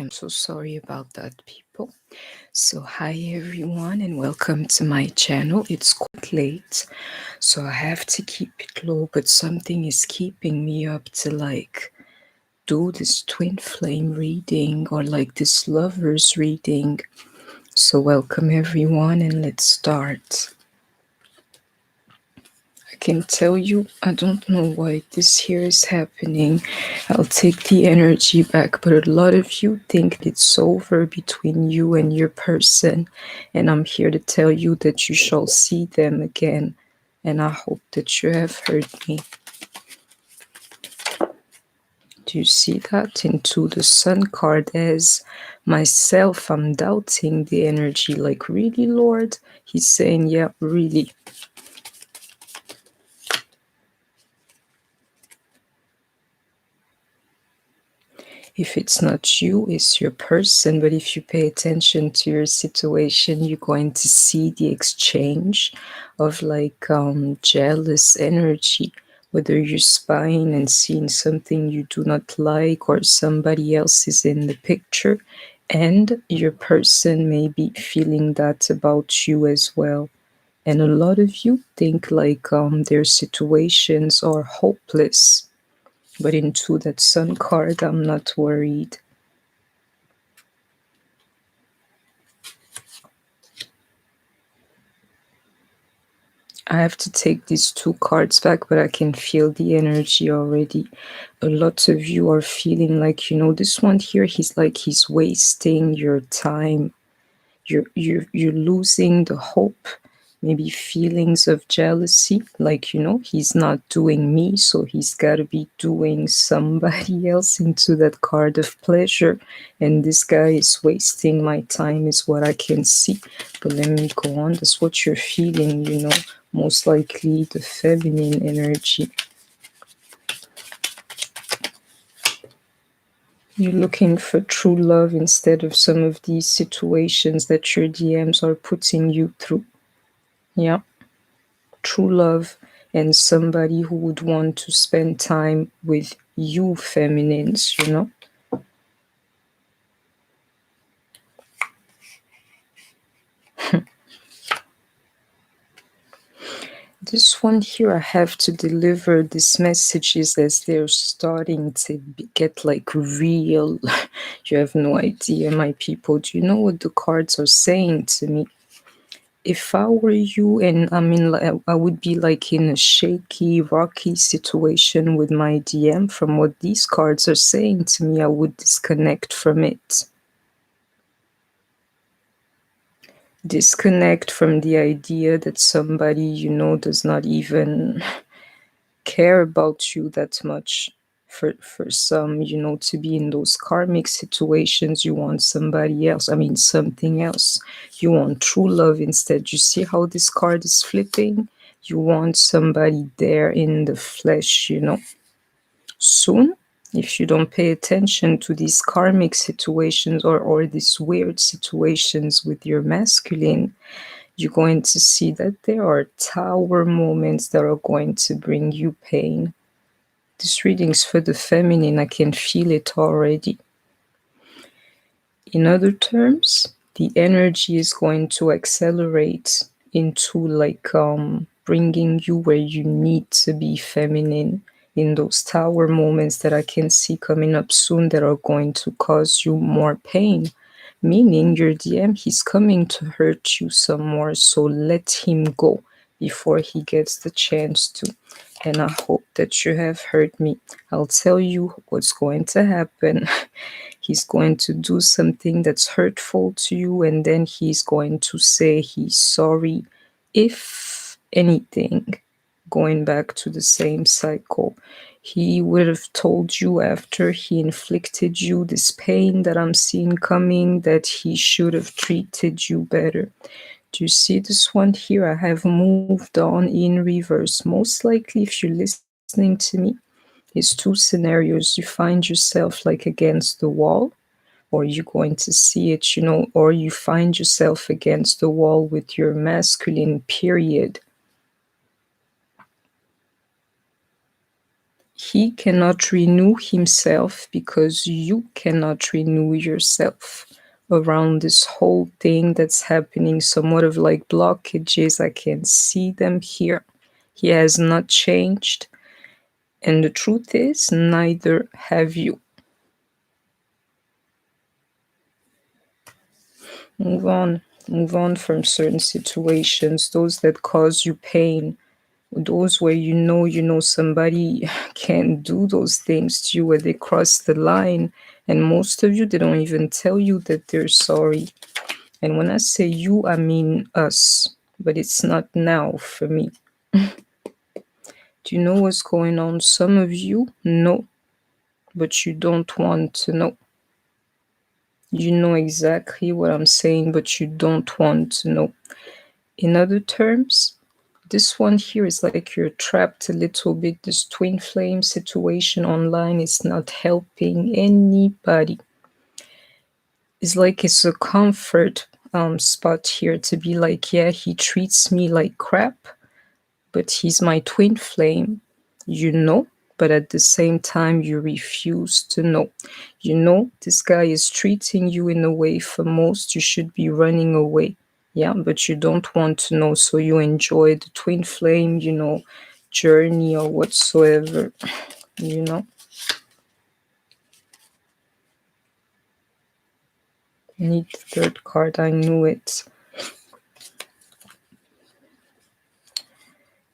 am so sorry about that, people. So hi everyone and welcome to my channel. It's quite late, so I have to keep it low, but something is keeping me up to do this twin flame reading or this lovers reading. So welcome everyone and let's start. I can tell you, I don't know why this here is happening. I'll take the energy back, but a lot of you think it's over between you and your person, and I'm here to tell you that you shall see them again, and I hope that you have heard me. Do you see that? Into the Sun card as myself, I'm doubting the energy, like, really, Lord? He's saying, yeah, really. If it's not you, it's your person. But if you pay attention to your situation, you're going to see the exchange of jealous energy, whether you're spying and seeing something you do not like or somebody else is in the picture, and your person may be feeling that about you as well. And a lot of you think their situations are hopeless. But into that Sun card, I'm not worried. I have to take these two cards back, but I can feel the energy already. A lot of you are feeling this one here, he's wasting your time. You're losing the hope. Maybe feelings of jealousy, he's not doing me, so he's got to be doing somebody else, into that card of pleasure. And this guy is wasting my time is what I can see. But let me go on. That's what you're feeling, most likely the feminine energy. You're looking for true love instead of some of these situations that your DMs are putting you through. Yeah. True love and somebody who would want to spend time with you, feminines, This one here, I have to deliver these messages as they're starting to get real. You have no idea, my people. Do you know what the cards are saying to me? If I were you, and I would be in a shaky, rocky situation with my DM, from what these cards are saying to me, I would disconnect from it. Disconnect from the idea that somebody does not even care about you that much. For some, to be in those karmic situations, you want somebody else, something else. You want true love instead. You see how this card is flipping? You want somebody there in the flesh, Soon, if you don't pay attention to these karmic situations or these weird situations with your masculine, you're going to see that there are tower moments that are going to bring you pain. This reading's for the feminine. I can feel it already. In other terms, the energy is going to accelerate into bringing you where you need to be feminine, in those tower moments that I can see coming up soon that are going to cause you more pain. Meaning your DM, he's coming to hurt you some more, so let him go before he gets the chance to. And I hope that you have heard me. I'll tell you what's going to happen. He's going to do something that's hurtful to you, and then he's going to say he's sorry. If anything, going back to the same cycle, he would have told you after he inflicted you this pain that I'm seeing coming, that he should have treated you better. Do you see this one here? I have moved on in reverse. Most likely, if you're listening to me, is two scenarios. You find yourself against the wall, or you're going to see it, or you find yourself against the wall with your masculine, period. He cannot renew himself because you cannot renew yourself around this whole thing that's happening. Somewhat of like blockages. I can see them here. He has not changed. And the truth is, neither have you. Move on. Move on from certain situations, those that cause you pain, those where you know somebody can't do those things to you, where they cross the line. And most of you, they don't even tell you that they're sorry. And when I say you, I mean us. But it's not now for me. Do you know what's going on? Some of you know, but you don't want to know. You know exactly what I'm saying, but you don't want to know. In other terms, this one here is like you're trapped a little bit. This twin flame situation online is not helping anybody. It's like it's a comfort spot here to be like, yeah, he treats me like crap, but he's my twin flame, you know, but at the same time, you refuse to know. You know, this guy is treating you in a way for most you should be running away. Yeah, but you don't want to know, so you enjoy the twin flame, journey or whatsoever, you know. Need the third card, I knew it.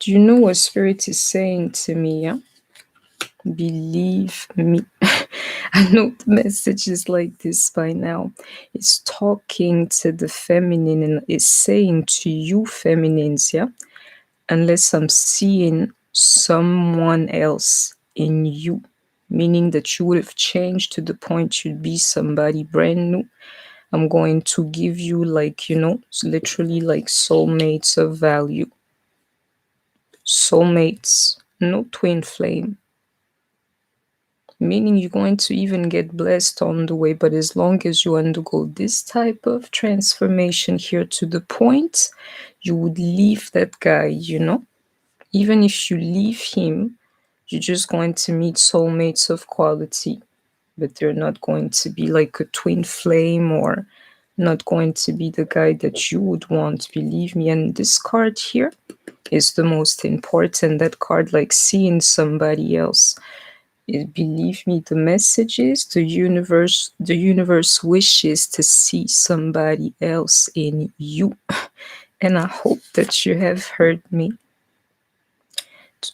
Do you know what Spirit is saying to me? Yeah? Believe me. I know the message is like this by now. It's talking to the feminine and it's saying to you feminines, yeah? Unless I'm seeing someone else in you, meaning that you would have changed to the point you'd be somebody brand new. I'm going to give you literally like soulmates of value. Soulmates, no twin flame. Meaning you're going to even get blessed on the way, but as long as you undergo this type of transformation here to the point, you would leave that guy, Even if you leave him, you're just going to meet soulmates of quality, but they're not going to be like a twin flame or not going to be the guy that you would want, believe me. And this card here is the most important. That card, like seeing somebody else. Believe me, the message is the universe wishes to see somebody else in you. And I hope that you have heard me.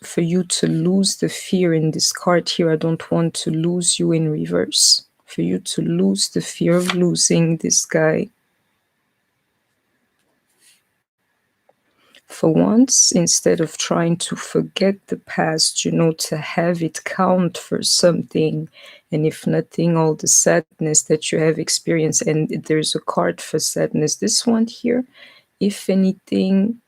For you to lose the fear in this card here, I don't want to lose you in reverse. For you to lose the fear of losing this guy. For once, instead of trying to forget the past, to have it count for something, and if nothing, all the sadness that you have experienced, and there's a card for sadness, this one here, if anything,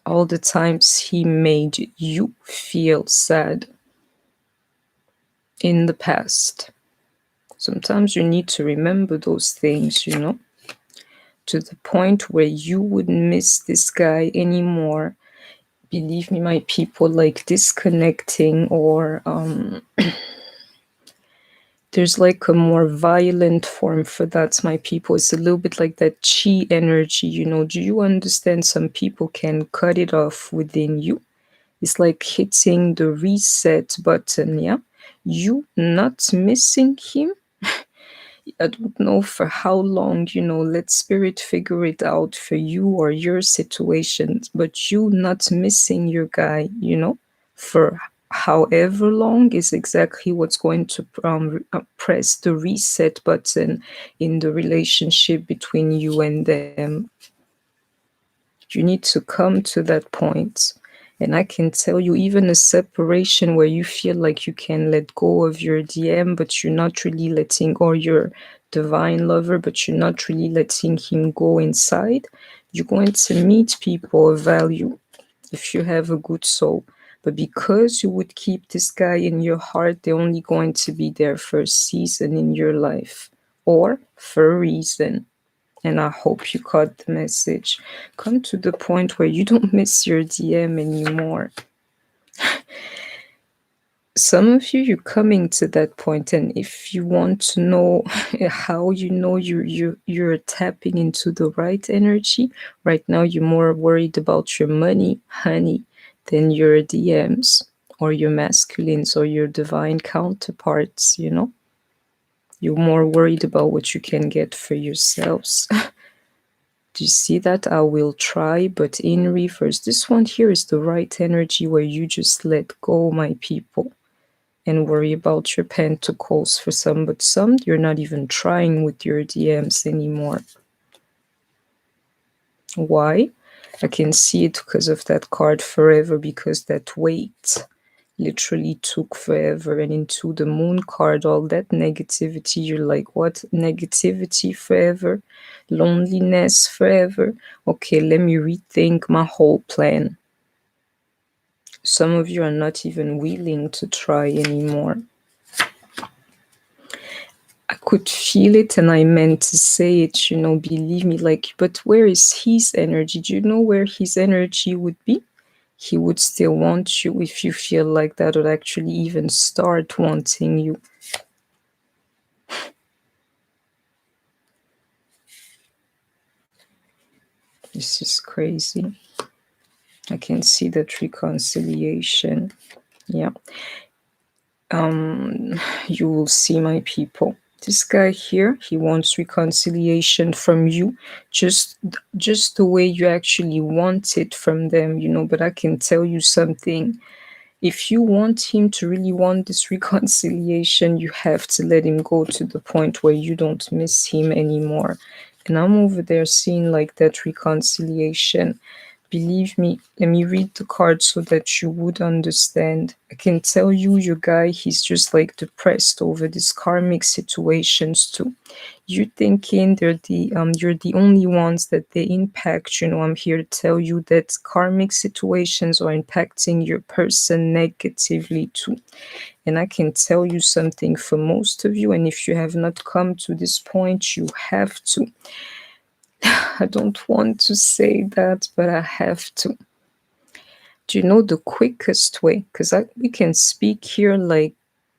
all the times he made you feel sad in the past. Sometimes you need to remember those things, to the point where you wouldn't miss this guy anymore. Believe me, my people, like disconnecting or there's like a more violent form for that, my people. It's a little bit like that chi energy, Do you understand? Some people can cut it off within you. It's like hitting the reset button, yeah? You not missing him. I don't know for how long, let spirit figure it out for you or your situations, but you not missing your guy, for however long is exactly what's going to press the reset button in the relationship between you and them. You need to come to that point. And I can tell you, even a separation where you feel like you can let go of your DM, but you're not really letting, or your divine lover, but you're not really letting him go inside, you're going to meet people of value if you have a good soul. But because you would keep this guy in your heart, they're only going to be there for a season in your life or for a reason. And I hope you caught the message. Come to the point where you don't miss your DM anymore. Some of you, you're coming to that point, and if you want to know how you know you're tapping into the right energy, right now you're more worried about your money, honey, than your DMs or your masculines or your divine counterparts, you know? You're more worried about what you can get for yourselves. Do you see that? I will try, but in reverse. This one here is the right energy where you just let go, my people, and worry about your pentacles for some, but some you're not even trying with your DMs anymore. Why? I can see it because of that card forever, because that weight literally took forever. And into the moon card, all that negativity, you're like, what? Negativity forever? Loneliness forever? Okay, let me rethink my whole plan. Some of you are not even willing to try anymore. I could feel it and I meant to say it, you know, believe me, like, but where is his energy? Do you know where his energy would be? He would still want you if you feel like that, or actually even start wanting you. This is crazy. I can see that reconciliation. Yeah. You will see, my people. This guy here, he wants reconciliation from you, just the way you actually want it from them, you know. But I can tell you something. If you want him to really want this reconciliation, you have to let him go to the point where you don't miss him anymore. And I'm over there seeing like that reconciliation. Believe me, let me read the card so that you would understand. I can tell you, your guy, he's just like depressed over these karmic situations too. You thinking you're the only ones that they impact. You know, I'm here to tell you that karmic situations are impacting your person negatively too. And I can tell you something for most of you, and if you have not come to this point, you have to. I don't want to say that, but I have to. Do you know the quickest way? Because we can speak here like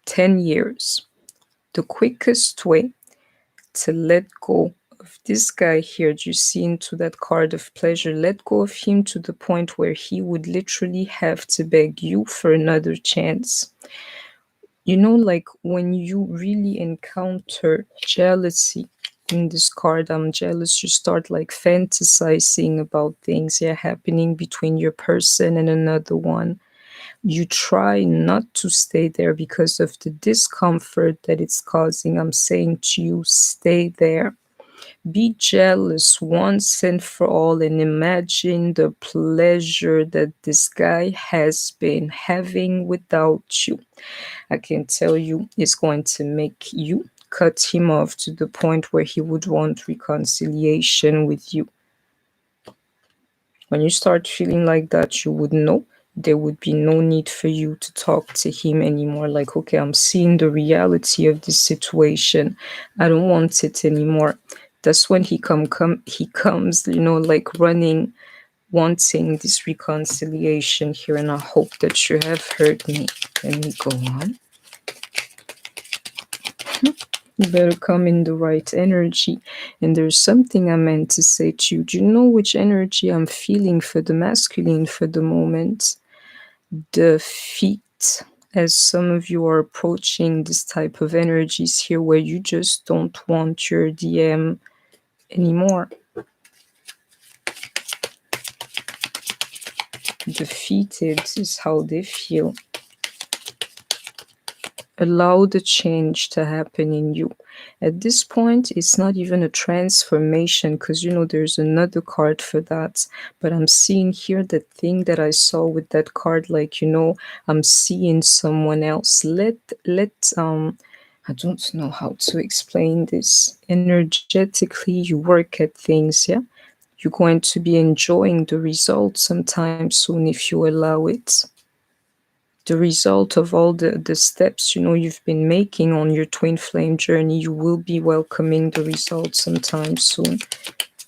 10 years. The quickest way to let go of this guy here, do you see into that card of pleasure? Let go of him to the point where he would literally have to beg you for another chance. You know, like when you really encounter jealousy in this card, I'm jealous, you start like fantasizing about things, yeah, happening between your person and another one. You try not to stay there because of the discomfort that it's causing. I'm saying to you, stay there. Be jealous once and for all and imagine the pleasure that this guy has been having without you. I can tell you it's going to make you cut him off to the point where he would want reconciliation with you. When you start feeling like that, you would know there would be no need for you to talk to him anymore. Like, okay, I'm seeing the reality of this situation. I don't want it anymore. That's when he comes, you know, like running, wanting this reconciliation here. And I hope that you have heard me. Let me go on. You better come in the right energy. And there's something I meant to say to you. Do you know which energy I'm feeling for the masculine for the moment? Defeat. As some of you are approaching this type of energies here where you just don't want your DM anymore. Defeated is how they feel. Allow the change to happen in you. At this point, it's not even a transformation because, you know, there's another card for that. But I'm seeing here the thing that I saw with that card, like, you know, I'm seeing someone else. I don't know how to explain this. Energetically, you work at things, yeah? You're going to be enjoying the results sometime soon if you allow it. The result of all the steps, you know, you've been making on your twin flame journey, you will be welcoming the results sometime soon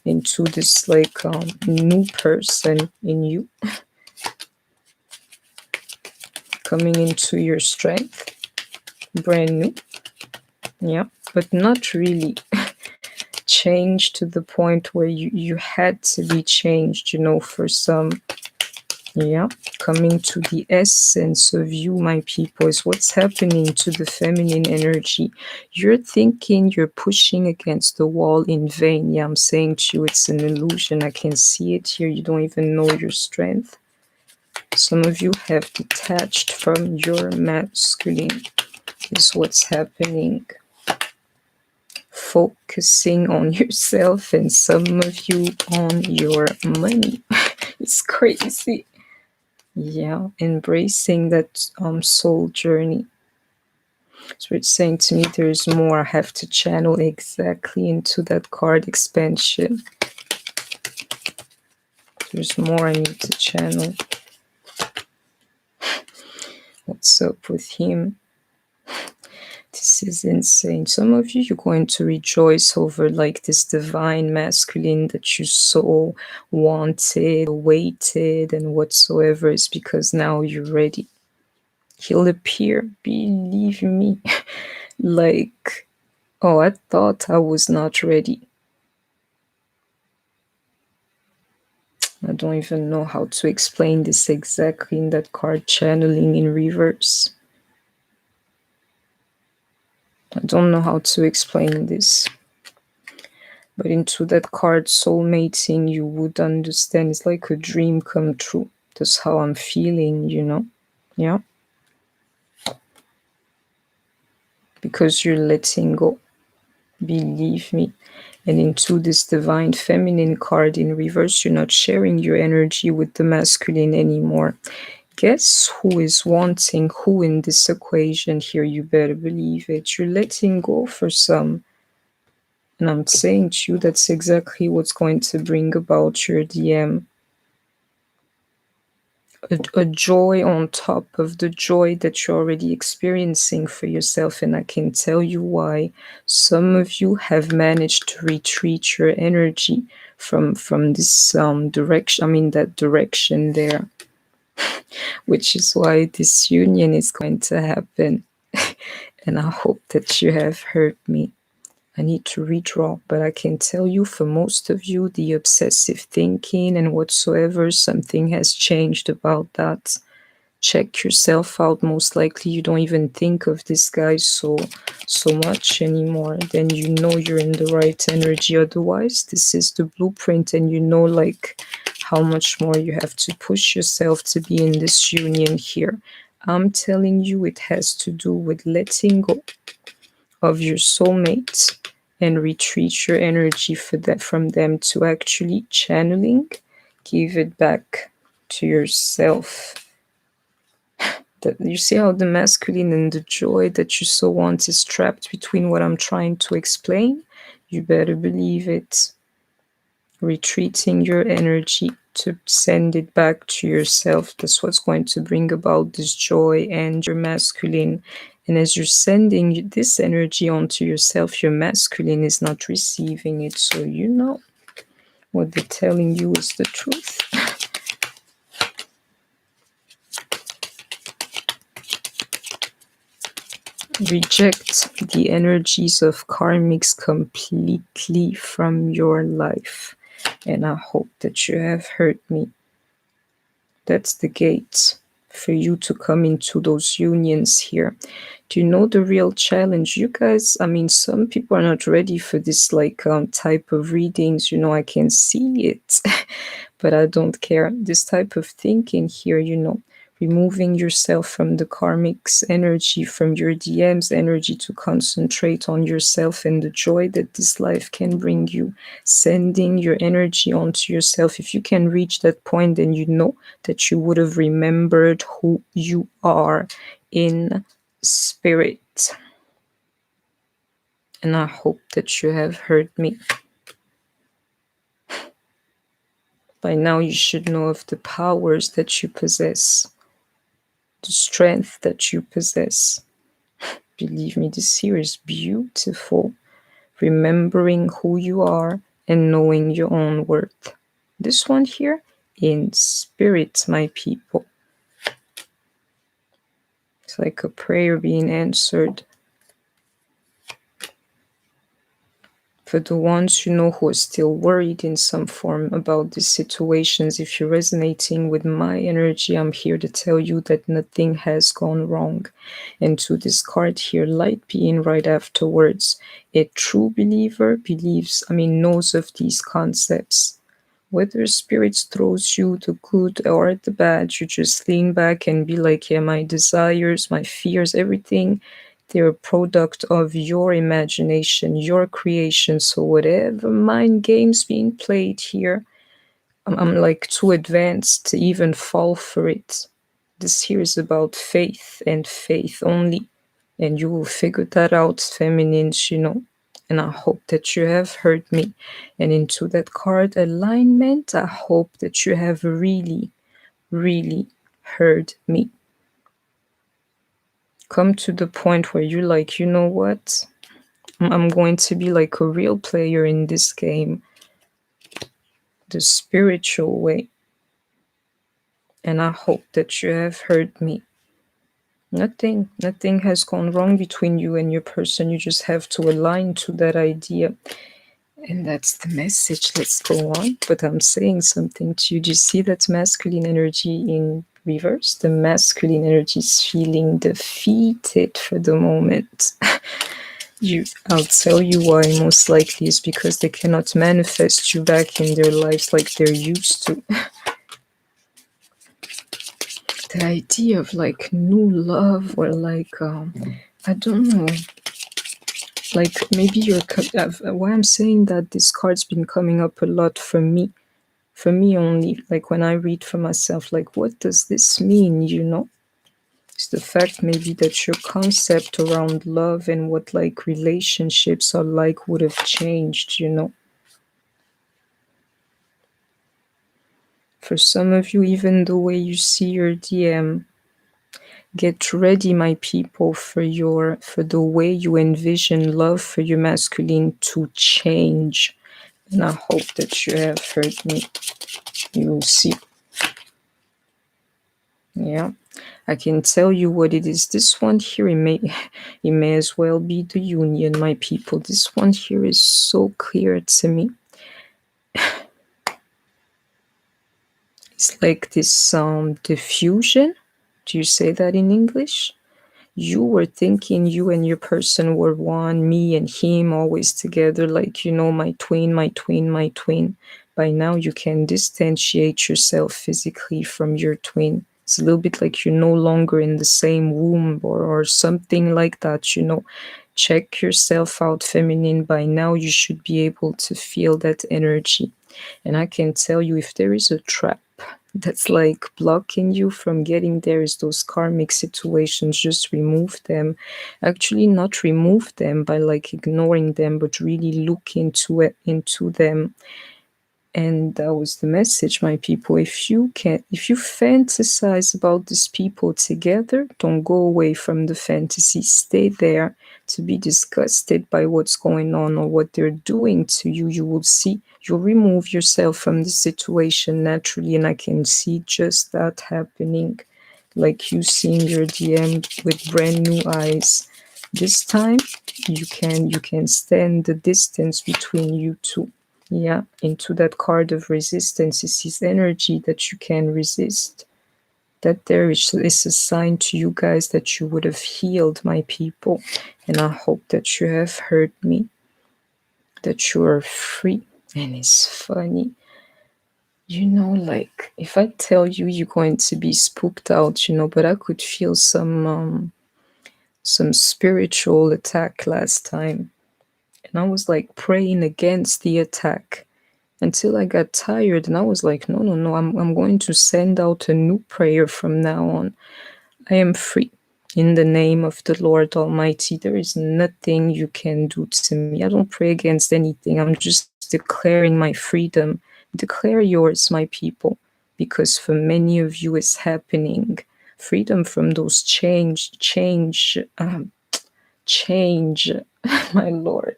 into this like new person in you. coming into your strength, brand new. Yeah, but not really changed to the point where you had to be changed, for some. Yeah, coming to the essence of you, my people, is what's happening to the feminine energy. You're thinking you're pushing against the wall in vain. Yeah, I'm saying to you, it's an illusion. I can see it here. You don't even know your strength. Some of you have detached from your masculine, is what's happening. Focusing on yourself, and some of you on your money. It's crazy. Yeah, embracing that soul journey. So it's saying to me there's more. I have to channel exactly into that card expansion. There's more I need to channel. What's up with him? This is insane. Some of you, you're going to rejoice over like this divine masculine that you so wanted, waited, and whatsoever, is because now you're ready. He'll appear, believe me. Like, oh, I thought I was not ready. I don't even know how to explain this exactly in that card, channeling in reverse. I don't know how to explain this. But into that card, soulmating, you would understand. It's like a dream come true. That's how I'm feeling, Yeah. Because you're letting go. Believe me. And into this divine feminine card in reverse, you're not sharing your energy with the masculine anymore. Guess who is wanting who in this equation here? You better believe it. You're letting go for some. And I'm saying to you, that's exactly what's going to bring about your DM. A joy on top of the joy that you're already experiencing for yourself. And I can tell you why. Some of you have managed to retreat your energy from this direction, that direction there. Which is why this union is going to happen. And I hope that you have heard me. I need to redraw, but I can tell you for most of you, the obsessive thinking and whatsoever, something has changed about that. Check yourself out. Most likely you don't even think of this guy so much anymore. Then you know you're in the right energy. Otherwise, this is the blueprint, and you know like how much more you have to push yourself to be in this union here. I'm telling you, it has to do with letting go of your soulmates and retreat your energy from them to actually channeling, give it back to yourself. You see how the masculine and the joy that you so want is trapped between what I'm trying to explain? You better believe it. Retreating your energy to send it back to yourself. That's what's going to bring about this joy and your masculine. And as you're sending this energy onto yourself, your masculine is not receiving it. So you know what they're telling you is the truth. Reject the energies of karmics completely from your life. And I hope that you have heard me. That's the gate for you to come into those unions here. Do you know the real challenge? You guys, some people are not ready for this type of readings. I can see it, but I don't care. This type of thinking here, removing yourself from the karmic's energy, from your DM's energy, to concentrate on yourself and the joy that this life can bring you, sending your energy onto yourself. If you can reach that point, then you know that you would have remembered who you are in spirit. And I hope that you have heard me. By now you should know of the powers that you possess, the strength that you possess. Believe me, this here is beautiful. Remembering who you are and knowing your own worth. This one here, in spirit, my people. It's like a prayer being answered. For the ones who are still worried in some form about these situations, if you're resonating with my energy, I'm here to tell you that nothing has gone wrong. And to this card here, light being right afterwards, a true believer knows of these concepts. Whether spirits throws you the good or the bad, you just lean back and be like, yeah, my desires, my fears, everything, they're a product of your imagination, your creation. So whatever mind games being played here, I'm like too advanced to even fall for it. This here is about faith and faith only. And you will figure that out, feminines. And I hope that you have heard me. And into that card alignment, I hope that you have really, really heard me. Come to the point where you're like, you know what? I'm going to be like a real player in this game, the spiritual way. And I hope that you have heard me. Nothing has gone wrong between you and your person. You just have to align to that idea. And that's the message. Let's go on. But I'm saying something to you. Do you see that masculine energy in reverse? The masculine energy is feeling defeated for the moment. I'll tell you why. Most likely is because they cannot manifest you back in their lives like they're used to. The idea of like new love, or like I don't know, like maybe why I'm saying that this card's been coming up a lot for me only, like when I read for myself, like what does this mean? It's the fact maybe that your concept around love and what like relationships are like would have changed. For some of you, even the way you see your DM. Get ready, my people, for the way you envision love for your masculine to change. And I hope that you have heard me. You will see. Yeah, I can tell you what it is. This one here, it may as well be the union, my people. This one here is so clear to me. It's like this diffusion. Do you say that in English? You were thinking you and your person were one, me and him always together, like, my twin, my twin, my twin. By now you can distantiate yourself physically from your twin. It's a little bit like you're no longer in the same womb, or something like that. Check yourself out, feminine. By now you should be able to feel that energy. And I can tell you, if there is a trap that's like blocking you from getting there, is those karmic situations, just remove them. Actually, not remove them by like ignoring them, but really look into them. And that was the message, my people. If you fantasize about these people together, don't go away from the fantasy. Stay there. To be disgusted by what's going on or what they're doing to you, you will see. You'll remove yourself from the situation naturally, and I can see just that happening. Like you seeing your DM with brand new eyes. This time, you can stand the distance between you two. Yeah, into that card of resistance is his energy that you can resist. That there is a sign to you guys that you would have healed, my people. And I hope that you have heard me, that you are free. And it's funny. Like if I tell you, you're going to be spooked out, but I could feel some spiritual attack last time. And I was like praying against the attack until I got tired, and I was like, no, I'm going to send out a new prayer from now on. I am free. In the name of the Lord Almighty, there is nothing you can do to me. I don't pray against anything. I'm just declaring my freedom. Declare yours, my people, because for many of you it's happening. Freedom from those change, my Lord.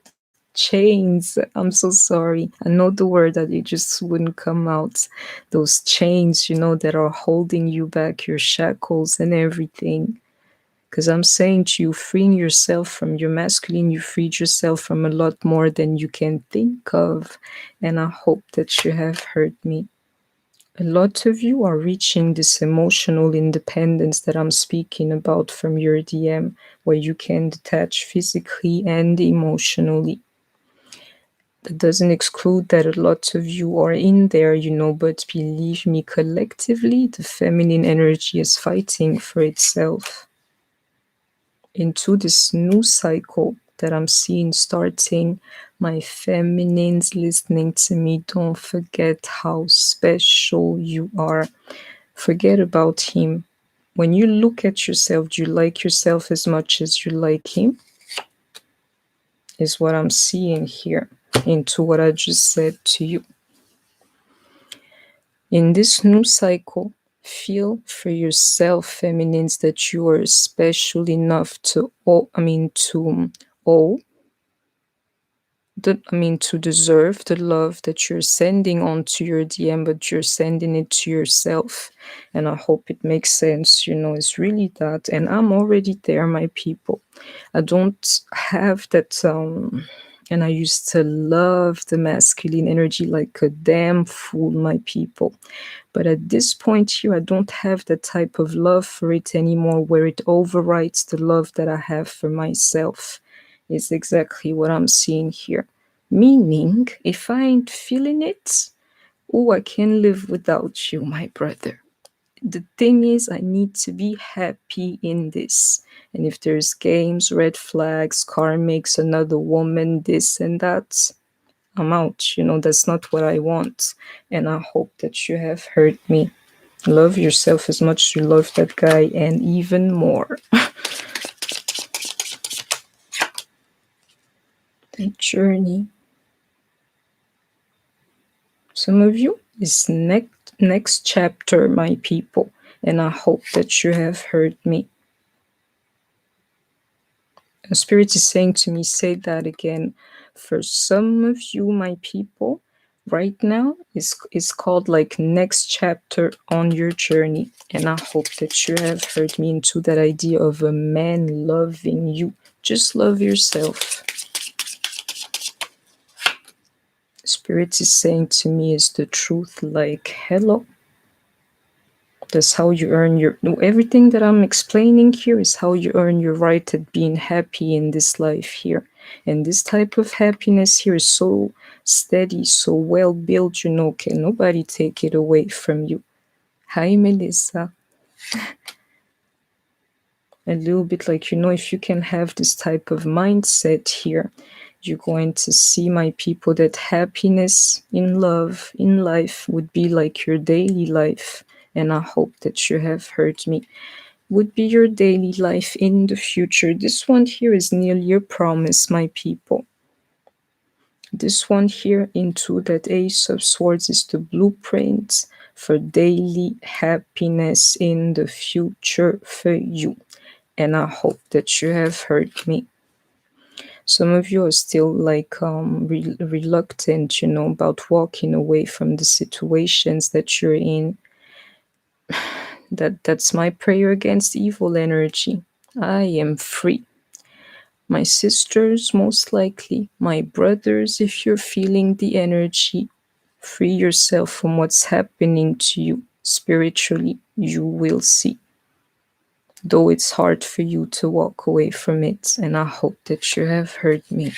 Chains. I'm so sorry. I know the word that it just wouldn't come out. Those chains, that are holding you back, your shackles and everything. Because I'm saying to you, freeing yourself from your masculine, you freed yourself from a lot more than you can think of. And I hope that you have heard me. A lot of you are reaching this emotional independence that I'm speaking about from your DM, where you can detach physically and emotionally. That doesn't exclude that a lot of you are in there, but believe me, collectively, the feminine energy is fighting for itself. Into this new cycle that I'm seeing starting, my feminines listening to me, don't forget how special you are. Forget about him. When you look at yourself, do you like yourself as much as you like him? Is what I'm seeing here into what I just said to you. In this new cycle, feel for yourself, feminines, that you are special enough to owe, to deserve the love that you're sending onto your DM, but you're sending it to yourself. And I hope it makes sense. It's really that. And I'm already there, my people. I don't have that. And I used to love the masculine energy like a damn fool, my people. But at this point here, I don't have that type of love for it anymore, where it overrides the love that I have for myself. Is exactly what I'm seeing here. Meaning, if I ain't feeling it, oh, I can live without you, my brother. The thing is, I need to be happy in this. And if there's games, red flags, karmics, another woman, this and that, I'm out. That's not what I want. And I hope that you have heard me. Love yourself as much as you love that guy, and even more. The journey. Some of you is next chapter, my people. And I hope that you have heard me. The Spirit is saying to me, say that again. For some of you, my people, right now is called like next chapter on your journey. And I hope that you have heard me into that idea of a man loving you. Just love yourself. Spirit is saying to me is the truth, like, hello. That's how you earn your... Everything that I'm explaining here is how you earn your right at being happy in this life here. And this type of happiness here is so steady, so well built, can nobody take it away from you. Hi, Melissa. A little bit like, if you can have this type of mindset here, you're going to see, my people, that happiness in love, in life, would be like your daily life. And I hope that you have heard me. Would be your daily life in the future. This one here is nearly a promise, my people. This one here into that Ace of Swords is the blueprint for daily happiness in the future for you. And I hope that you have heard me. Some of you are still like reluctant, about walking away from the situations that you're in. That's my prayer against evil energy. I am free. My sisters, most likely. My brothers, if you're feeling the energy, free yourself from what's happening to you spiritually. You will see. Though it's hard for you to walk away from it, and I hope that you have heard me.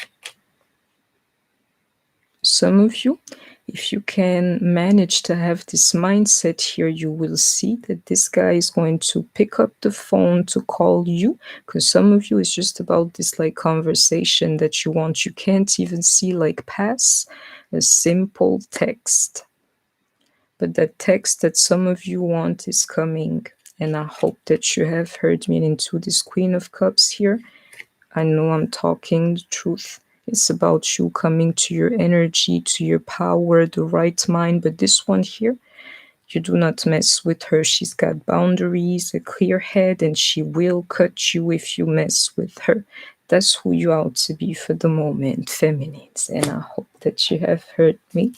Some of you, if you can manage to have this mindset here, you will see that this guy is going to pick up the phone to call you, because some of you is just about this like conversation that you want. You can't even see like pass a simple text. But that text that some of you want is coming. And I hope that you have heard me into this Queen of Cups here. I know I'm talking the truth. It's about you coming to your energy, to your power, the right mind. But this one here, you do not mess with her. She's got boundaries, a clear head, and she will cut you if you mess with her. That's who you ought to be for the moment, feminines. And I hope that you have heard me.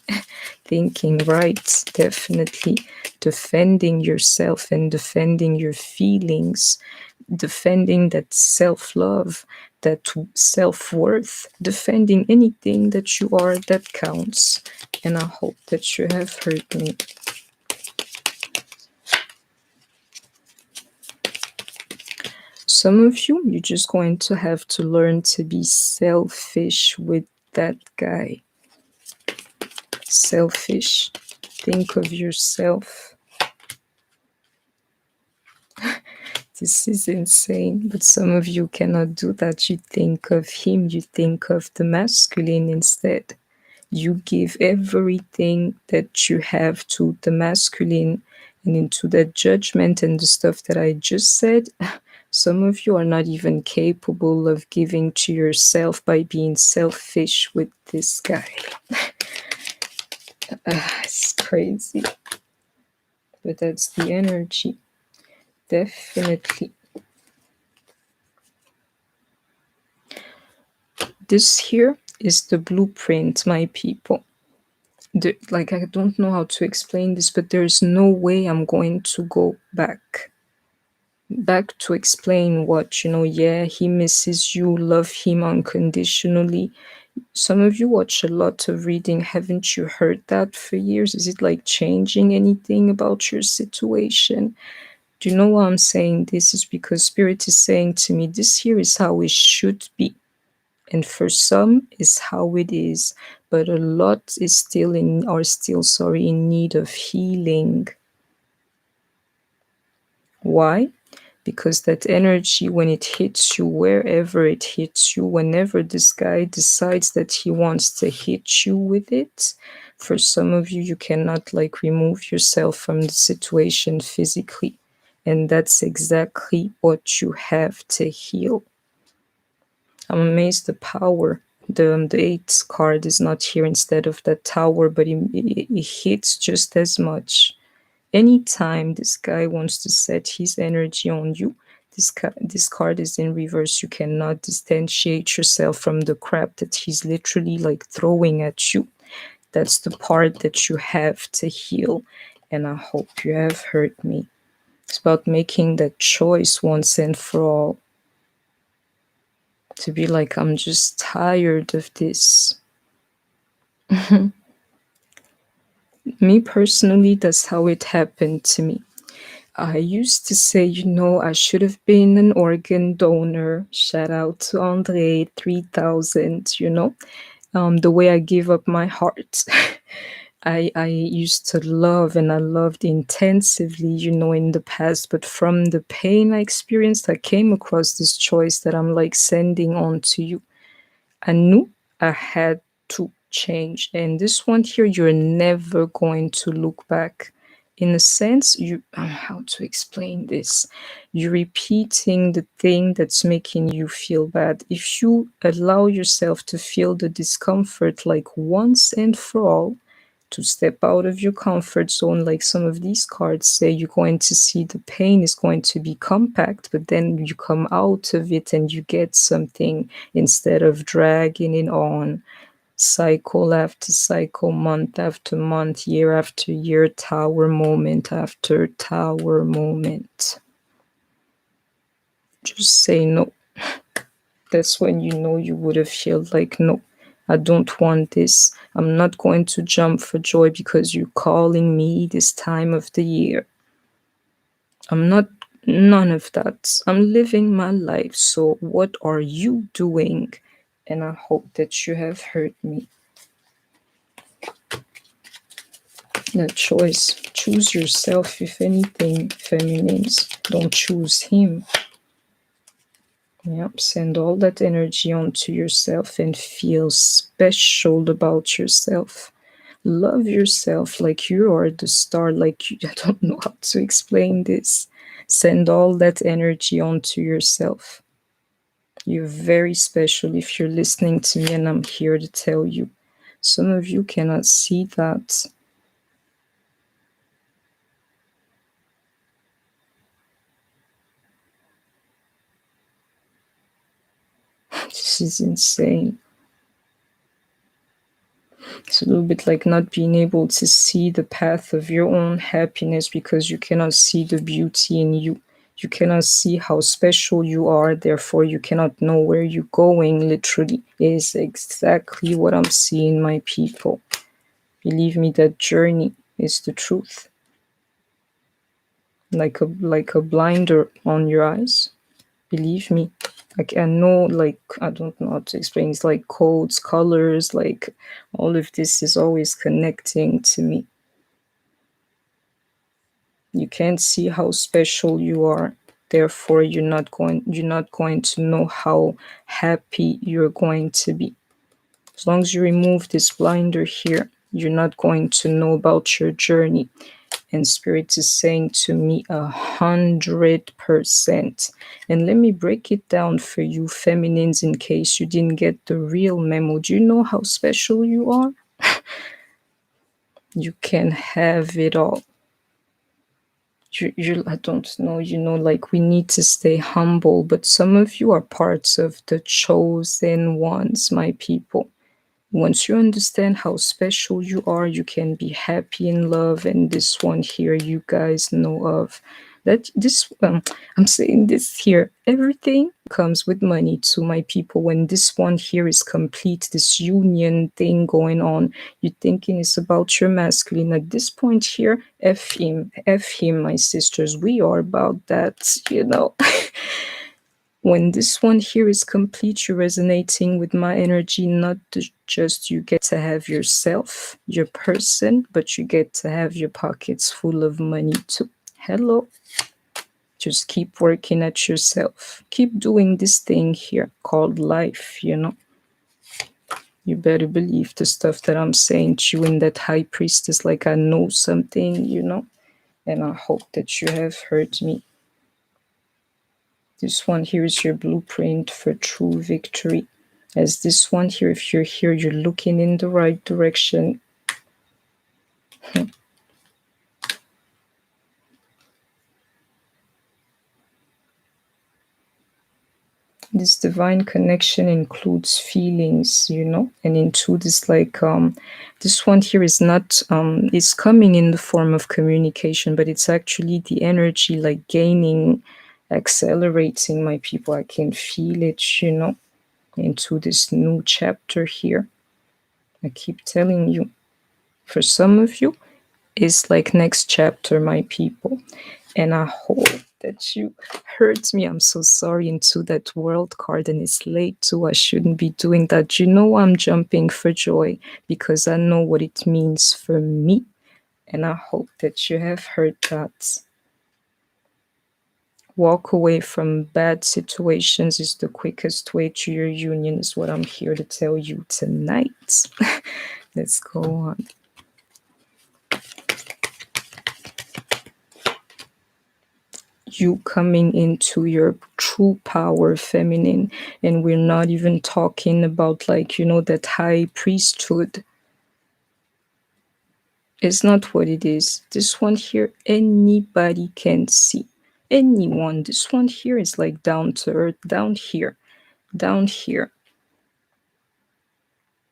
Thinking right, definitely defending yourself and defending your feelings. defending that self-love, that self-worth, defending anything that you are that counts. And I hope that you have heard me. Some of you, you're just going to have to learn to be selfish with that guy. Selfish. Think of yourself. This is insane, but some of you cannot do that. You think of him, you think of the masculine instead. You give everything that you have to the masculine, and into that judgment and the stuff that I just said. Some of you are not even capable of giving to yourself by being selfish with this guy. It's crazy. But that's the energy. Definitely. This here is the blueprint, my people. Like, I don't know how to explain this, but there's no way I'm going to go back to explain what, yeah, he misses you, love him unconditionally. Some of you watch a lot of reading. Haven't you heard that for years? Is it like changing anything about your situation? Do you know why I'm saying this? Is because Spirit is saying to me, this here is how it should be. And for some is how it is. But a lot is still in need of healing. Why? Because that energy, when it hits you, wherever it hits you, whenever this guy decides that he wants to hit you with it, for some of you, you cannot like remove yourself from the situation physically. And that's exactly what you have to heal. I'm amazed the power. The 8 card is not here instead of that tower, but it hits just as much. Anytime this guy wants to set his energy on you, this card is in reverse. You cannot distantiate yourself from the crap that he's literally like throwing at you. That's the part that you have to heal. And I hope you have heard me. It's about making that choice once and for all. To be like, I'm just tired of this. Me personally, that's how it happened to me. I used to say, I should have been an organ donor. Shout out to Andre 3000, the way I gave up my heart. I used to love, and I loved intensively, in the past. But from the pain I experienced, I came across this choice that I'm like sending on to you. I knew I had to change. And this one here, you're never going to look back. In a sense, how to explain this? You're repeating the thing that's making you feel bad. If you allow yourself to feel the discomfort like once and for all, to step out of your comfort zone, like some of these cards say, you're going to see the pain is going to be compact, but then you come out of it and you get something instead of dragging it on. Cycle after cycle, month after month, year after year, tower moment after tower moment. Just say no. That's when you would have felt like, no, I don't want this. I'm not going to jump for joy because you're calling me this time of the year. I'm not, none of that. I'm living my life. So what are you doing? And I hope that you have heard me. The choice. Choose yourself, if anything, feminines. Don't choose him. Yep, send all that energy onto yourself and feel special about yourself. Love yourself like you are the star, like I don't know how to explain this. Send all that energy onto yourself. You're very special if you're listening to me, and I'm here to tell you. Some of you cannot see that. This is insane. It's a little bit like not being able to see the path of your own happiness because you cannot see the beauty in you. You cannot see how special you are, therefore you cannot know where you're going. Literally is exactly what I'm seeing, my people. Believe me, that journey is the truth. Like a blinder on your eyes. Believe me. Like, I know, like, I don't know how to explain. It's like codes, colors, like all of this is always connecting to me. You can't see how special you are. Therefore, you're not going to know how happy you're going to be. As long as you remove this blinder here, you're not going to know about your journey. And Spirit is saying to me 100%. And let me break it down for you feminines in case you didn't get the real memo. Do you know how special you are? You can have it all. I don't know, like, we need to stay humble, but some of you are parts of the chosen ones, my people. Once you understand how special you are, you can be happy in love. And this one here, you guys know of that. I'm saying this here, everything comes with money to my people. When this one here is complete, this union thing going on, you're thinking it's about your masculine. At this point here, F him, my sisters. We are about that. When this one here is complete, you're resonating with my energy. Not just you get to have yourself, your person, but you get to have your pockets full of money too. Hello. Just keep working at yourself. Keep doing this thing here called life. You better believe the stuff that I'm saying to you in that high priestess, like I know something. And I hope that you have heard me. This one here is your blueprint for true victory. As this one here, if you're here, you're looking in the right direction. This divine connection includes feelings, and into this, like, this one here is not, is coming in the form of communication, but it's actually the energy, like, gaining, accelerating, my people. I can feel it, into this new chapter here. I keep telling you, for some of you, it's like next chapter, my people. And I hope that you heard me. I'm so sorry, into that world card, and it's late too. I shouldn't be doing that. I'm jumping for joy because I know what it means for me. And I hope that you have heard that. Walk away from bad situations is the quickest way to your union, is what I'm here to tell you tonight. Let's go on. You coming into your true power, feminine. And we're not even talking about, like, that high priesthood. It's not what it is. This one here, anybody can see. Anyone. This one here is like down to earth, down here.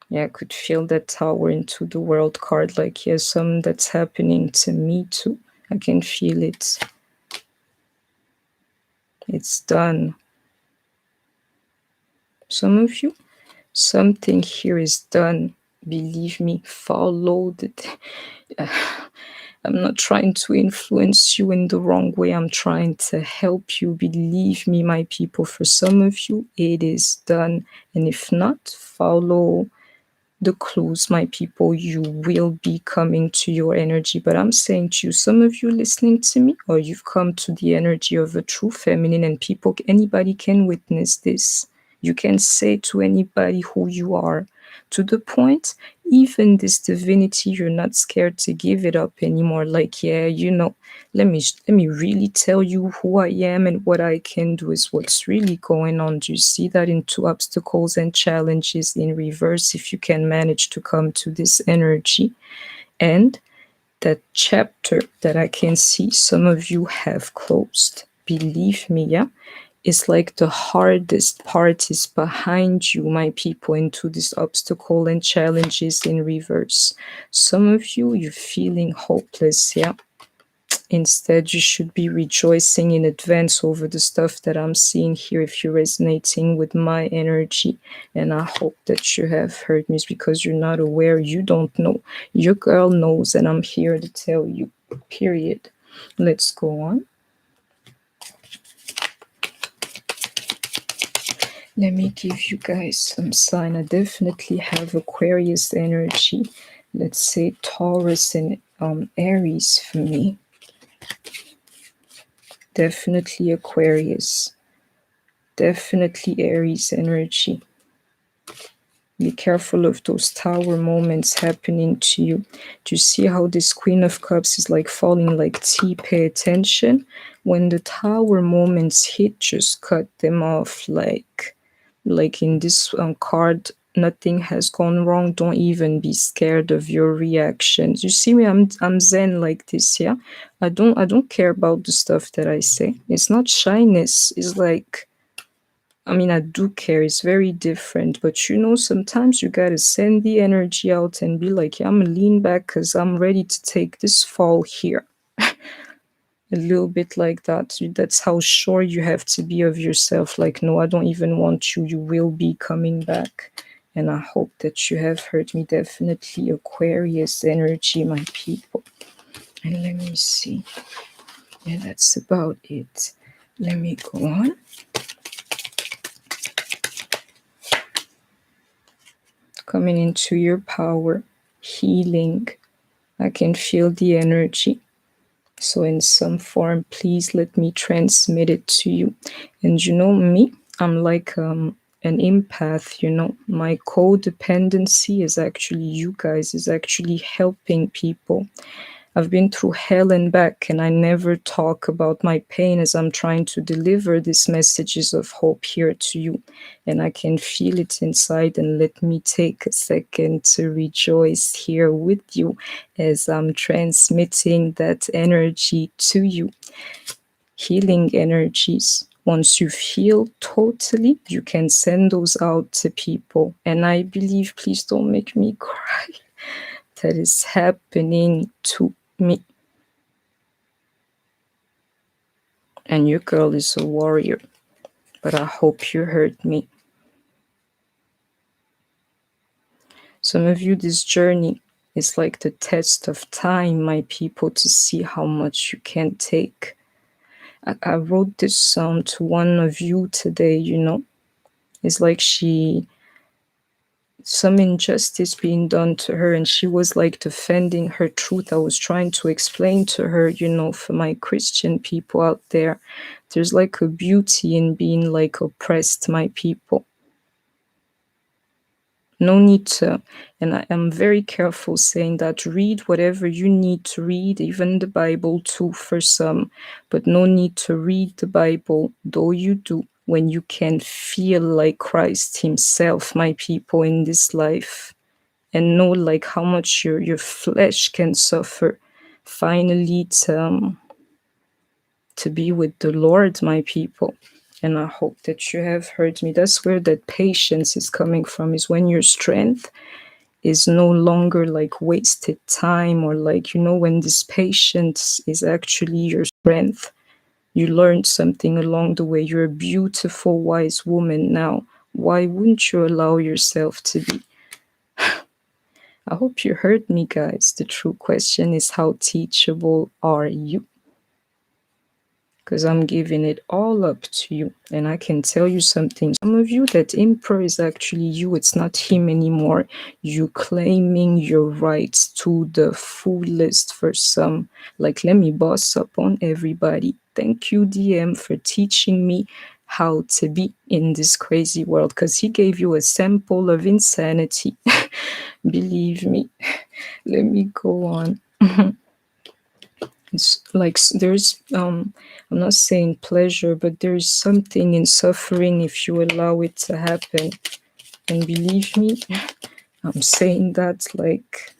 Yeah, I could feel that tower into the world card. Like, yeah, something that's happening to me too. I can feel it. It's done. Some of you, something here is done. Believe me, follow it. I'm not trying to influence you in the wrong way. I'm trying to help you. Believe me, my people. For some of you, it is done. And if not, follow the clues, my people. You will be coming to your energy. But I'm saying to you, some of you listening to me, or you've come to the energy of a true feminine, and people, anybody can witness this. You can say to anybody who you are, to the point, even this divinity, you're not scared to give it up anymore. Like, yeah, let me really tell you who I am and what I can do, is what's really going on. Do you see that into obstacles and challenges in reverse, if you can manage to come to this energy? And that chapter that I can see some of you have closed, believe me, yeah, it's like the hardest part is behind you, my people, into this obstacle and challenges in reverse. Some of you, you're feeling hopeless, yeah. Instead, you should be rejoicing in advance over the stuff that I'm seeing here if you're resonating with my energy. And I hope that you have heard me. It's because you're not aware, you don't know. Your girl knows, and I'm here to tell you, period. Let's go on. Let me give you guys some sign. I definitely have Aquarius energy. Let's say Taurus and Aries for me. Definitely Aquarius. Definitely Aries energy. Be careful of those tower moments happening to you. Do you see how this Queen of Cups is like falling like tea? Pay attention. When the tower moments hit, just cut them off. Like in this card, nothing has gone wrong. Don't even be scared of your reactions. You see me, I'm zen like this, yeah. I don't care about the stuff that I say. It's not shyness. It's like, I mean, I do care. It's very different. But you know, sometimes you gotta send the energy out and be like, yeah, I'm gonna lean back because I'm ready to take this fall here. A little bit like that. That's how sure you have to be of yourself. Like, no, I don't even want you. You will be coming back. And I hope that you have heard me. Definitely Aquarius energy, my people. And let me see. Yeah, that's about it. Let me go on. Coming into your power, healing. I can feel the energy. So in some form, please let me transmit it to you. And you know me, I'm like an empath, you know. My codependency is actually you guys, is actually helping people. I've been through hell and back, and I never talk about my pain as I'm trying to deliver these messages of hope here to you. And I can feel it inside. And let me take a second to rejoice here with you as I'm transmitting that energy to you. Healing energies. Once you've healed totally, you can send those out to people. And I believe, please don't make me cry, that is happening to me. And your girl is a warrior, but I hope you heard me. Some of you, this journey is like the test of time, my people, to see how much you can take. I wrote this to one of you today, you know. It's like some injustice being done to her, and she was like defending her truth. I was trying to explain to her, you know, for my Christian people out there, there's like a beauty in being like oppressed, my people. No need to, and I am very careful saying that, read whatever you need to read, even the Bible too for some, but no need to read the Bible, though you do, when you can feel like Christ himself, my people, in this life, and know like how much your flesh can suffer finally to be with the Lord, my people. And I hope that you have heard me. That's where that patience is coming from, is when your strength is no longer like wasted time, or like, you know, when this patience is actually your strength. You learned something along the way. You're a beautiful, wise woman now. Why wouldn't you allow yourself to be? I hope you heard me, guys. The true question is, how teachable are you? Because I'm giving it all up to you. And I can tell you something. Some of you, that emperor is actually you. It's not him anymore. You claiming your rights to the fullest for some. Like, let me boss up on everybody. Thank you, DM, for teaching me how to be in this crazy world. Because he gave you a sample of insanity. Believe me. Let me go on. It's like there's I'm not saying pleasure, but there's something in suffering if you allow it to happen. And believe me, I'm saying that like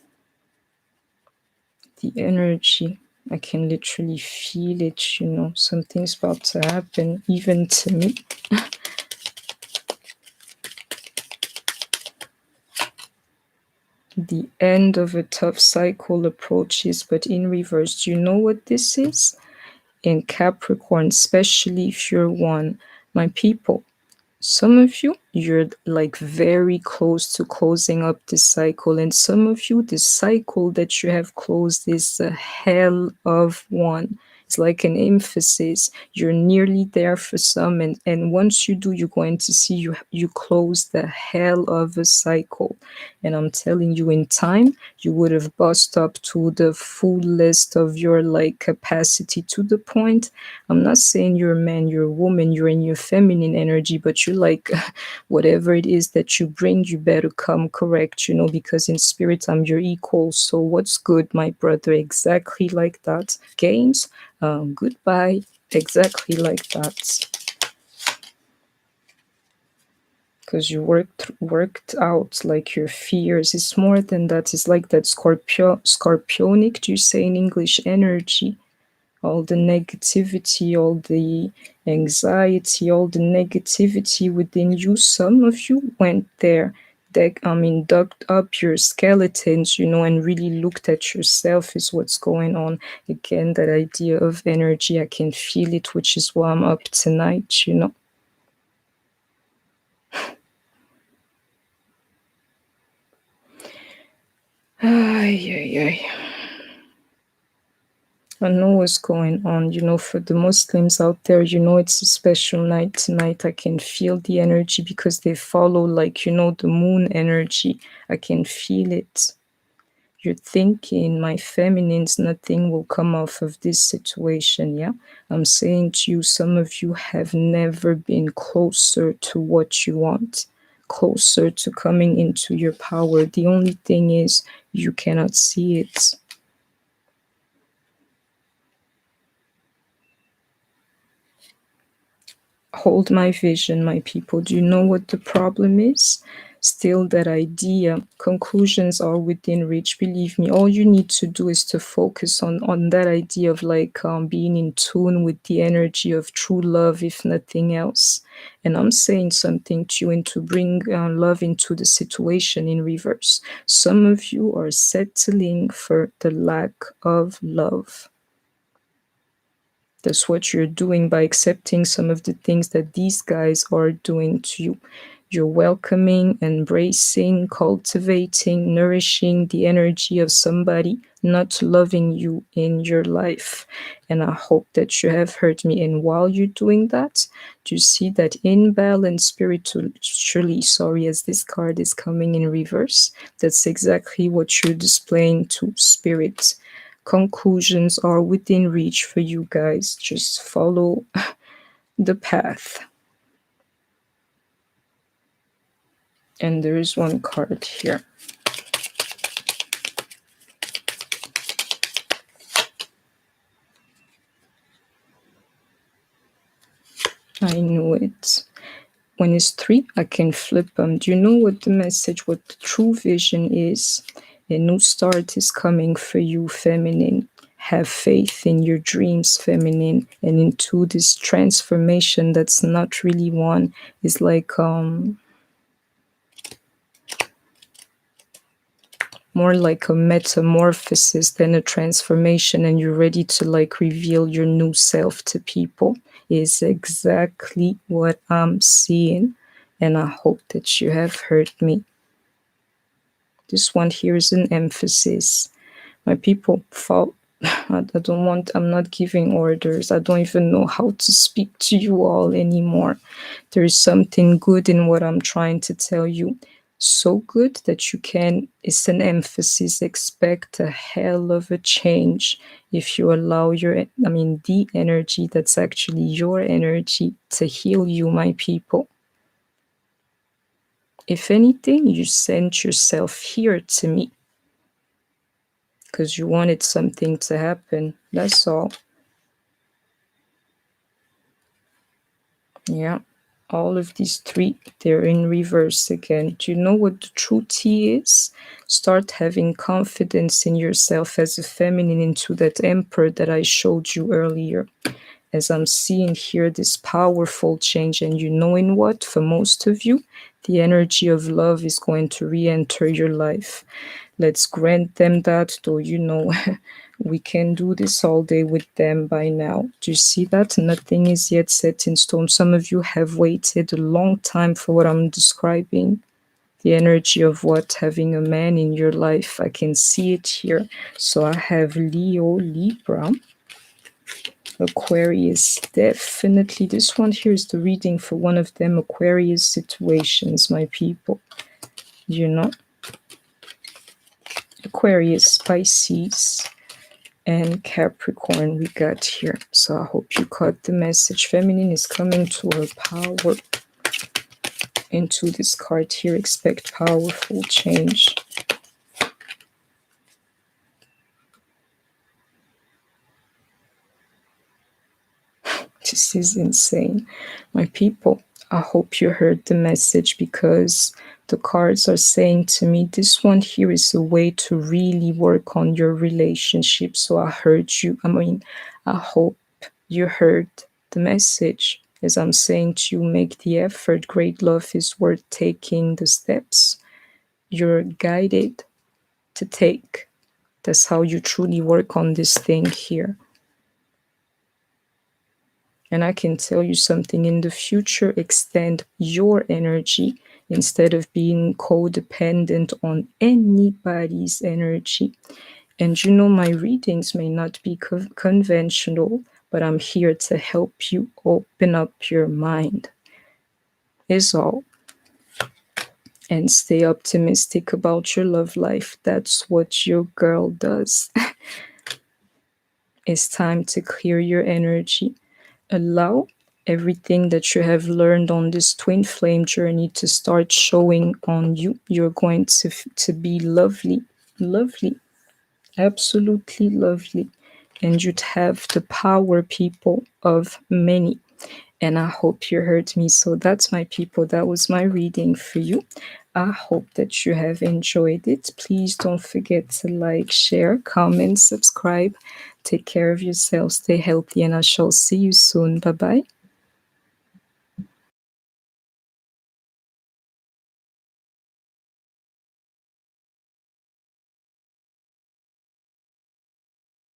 the energy, I can literally feel it, you know. Something's about to happen even to me. The end of a tough cycle approaches, but in reverse. Do you know what this is? In Capricorn, especially if you're one, my people, some of you, you're like very close to closing up this cycle, and some of you, this cycle that you have closed is a hell of one. It's like an emphasis. You're nearly there for some, and once you do, you're going to see you close the hell of a cycle. And I'm telling you, in time, you would have bust up to the fullest of your like capacity, to the point. I'm not saying you're a man, you're a woman, you're in your feminine energy, but you like whatever it is that you bring, you better come correct, because in spirit I'm your equal. So what's good, my brother? Exactly like that. Games, goodbye. Exactly like that. Because you worked out like your fears. It's more than that. It's like that scorpionic, do you say in English, energy, all the negativity, all the anxiety, all the negativity within you. Some of you went there, dug up your skeletons, and really looked at yourself, is what's going on. Again, that idea of energy, I can feel it, which is why I'm up tonight. Ay, ay, ay. I know what's going on. For the Muslims out there, it's a special night tonight. I can feel the energy because they follow, like, the moon energy. I can feel it. You're thinking, my feminines, nothing will come off of this situation, yeah? I'm saying to you, some of you have never been closer to what you want, closer to coming into your power. The only thing is, you cannot see it. Hold my vision, my people. Do you know what the problem is? Still that idea. Conclusions are within reach. Believe me, all you need to do is to focus on that idea of like being in tune with the energy of true love, if nothing else. And I'm saying something to you, and to bring love into the situation in reverse. Some of you are settling for the lack of love. That's what you're doing by accepting some of the things that these guys are doing to you. You're welcoming, embracing, cultivating, nourishing the energy of somebody not loving you in your life. And I hope that you have heard me. And while you're doing that, do you see that imbalance spiritually, sorry, as this card is coming in reverse? That's exactly what you're displaying to spirit. Conclusions are within reach for you guys. Just follow the path. And there is one card here. I knew it. When it's 3, I can flip them. Do you know what the message, what the true vision is? A new start is coming for you, feminine. Have faith in your dreams, feminine, and into this transformation that's not really one. It's like more like a metamorphosis than a transformation, and you're ready to like reveal your new self to people, is exactly what I'm seeing. And I hope that you have heard me. This one here is an emphasis. My people, I'm not giving orders. I don't even know how to speak to you all anymore. There is something good in what I'm trying to tell you. So good that it's an emphasis, expect a hell of a change if you allow the energy that's actually your energy to heal you, my people. If anything, you sent yourself here to me because you wanted something to happen. That's all. Yeah. All of these 3, they're in reverse again. Do you know what the true T is? Start having confidence in yourself as a feminine, into that emperor that I showed you earlier. As I'm seeing here, this powerful change. And you know in what? For most of you, The energy of love is going to re-enter your life. Let's grant them that, though we can do this all day with them by now. Do you see that? Nothing is yet set in stone. Some of you have waited a long time for what I'm describing. The energy of what? Having a man in your life. I can see it here. So I have Leo, Libra, Aquarius. Definitely this one here is the reading for one of them Aquarius situations, my people. Aquarius, Pisces, and Capricorn we got here. So I hope you caught the message. Feminine is coming to her power. Into this card here, expect powerful change. This is insane. My people, I hope you heard the message, because the cards are saying to me this one here is a way to really work on your relationship. So I heard you. I hope you heard the message. As I'm saying to you, make the effort. Great love is worth taking the steps you're guided to take. That's how you truly work on this thing here. And I can tell you something, in the future, extend your energy instead of being codependent on anybody's energy. And my readings may not be conventional, but I'm here to help you open up your mind, is all. And stay optimistic about your love life. That's what your girl does. It's time to clear your energy. Allow everything that you have learned on this twin flame journey to start showing on you. You're going to be lovely, lovely, absolutely lovely. And you'd have the power, people, of many. And I hope you heard me. So that's, my people, that was my reading for you. I hope that you have enjoyed it. Please don't forget to like, share, comment, subscribe. Take care of yourself, stay healthy, and I shall see you soon. Bye-bye.